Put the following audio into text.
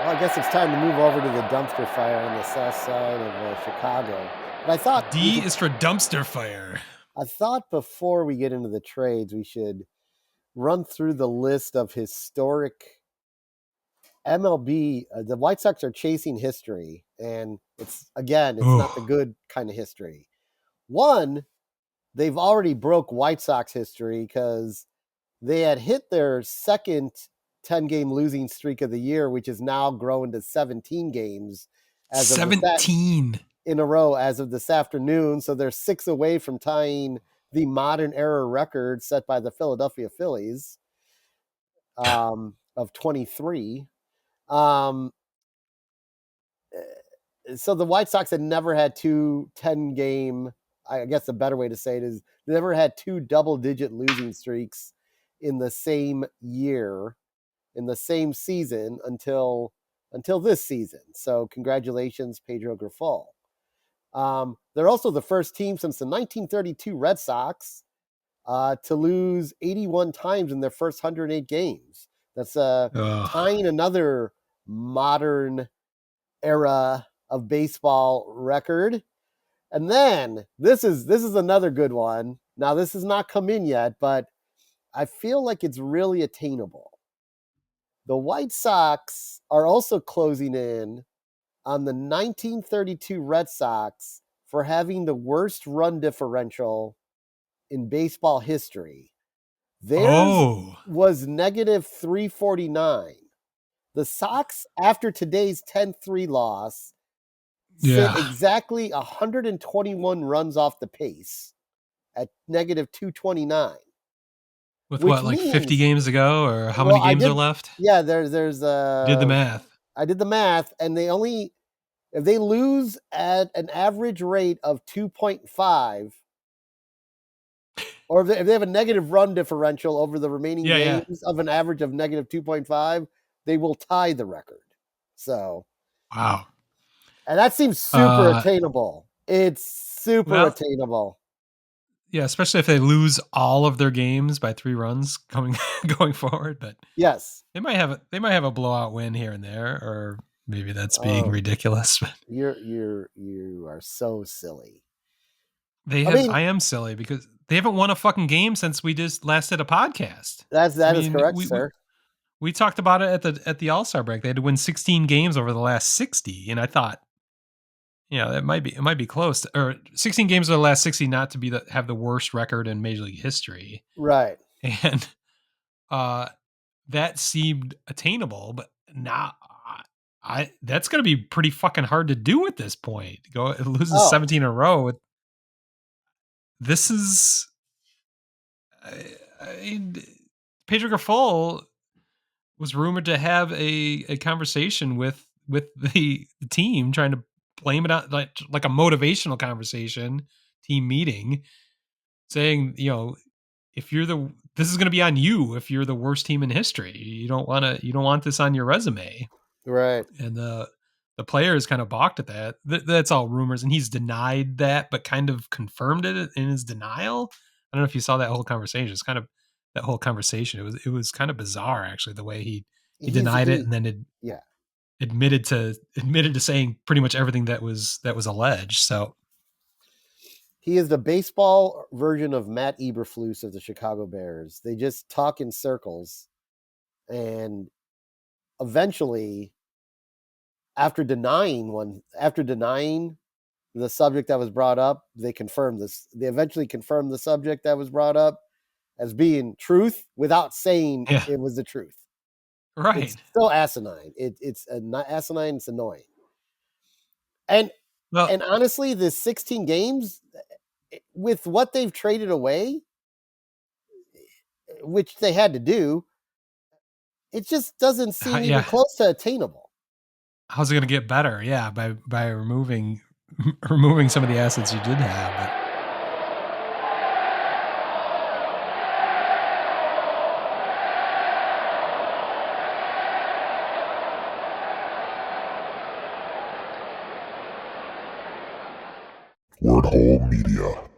Well, I guess it's time to move over to the dumpster fire on the south side of Chicago. But I thought D is for dumpster fire. I thought before we get into the trades, we should run through the list of historic MLB. The White Sox are chasing history, and it's not the good kind of history. One, they've already broke White Sox history because they had hit their second 10-game losing streak of the year, which is now grown to 17 games as of 17 in a row as of this afternoon. So they're 6 away from tying the modern era record set by the Philadelphia Phillies of 23. So the White Sox had never had 2 10-game, I guess the better way to say it is they never had 2 double-digit losing streaks in the same year, in the same season until this season. So congratulations, Pedro Grifol. They're also the first team since the 1932 Red Sox to lose 81 times in their first 108 games. That's tying another modern era of baseball record. And then this is another good one. Now, this has not come in yet, but I feel like it's really attainable. The White Sox are also closing in on the 1932 Red Sox for having the worst run differential in baseball history. Theirs was negative 349. The Sox, after today's 10-3 loss, sit exactly 121 runs off the pace at negative 229. With what, like 50 games ago, or how many games are left? Yeah, there's did the math. I did the math, and if they lose at an average rate of 2.5, or if they have a negative run differential over the remaining games of an average of negative 2.5, they will tie the record. So, wow. And that seems super attainable. It's super attainable. Yeah, especially if they lose all of their games by 3 runs going forward. But yes, they might have a blowout win here and there, or maybe that's being ridiculous. You are so silly. I am silly because they haven't won a fucking game since we just last did a podcast. That is correct, sir. We talked about it at the All-Star break. They had to win 16 games over the last 60, and I thought, it might be close. Or 16 games over the last 60, not to have the worst record in Major League history, right? And that seemed attainable, but now that's going to be pretty fucking hard to do at this point. It loses 17 in a row. This is Pedro Grifol was rumored to have a conversation with the team, trying to blame it out like a motivational conversation, team meeting, saying, if you're this is going to be on you if you're the worst team in history. You don't want this on your resume, right? And the players kind of balked at that. That's all rumors, and he's denied that, but kind of confirmed it in his denial. I don't know if you saw that whole conversation. It's kind of that whole conversation. It was kind of bizarre, actually, the way he denied it, and then admitted to saying pretty much everything that was alleged. So he is the baseball version of Matt Eberflus of the Chicago Bears. They just talk in circles, and eventually, after denying the subject that was brought up, they confirmed this. They eventually confirmed the subject that was brought up as being truth without saying it was the truth. Right. It's still asinine. It's not asinine. It's annoying. And honestly, this 16 games, with what they've traded away, which they had to do, it just doesn't seem even close to attainable. How's it going to get better? Yeah, by removing some of the assets you did have. Word Hole Media.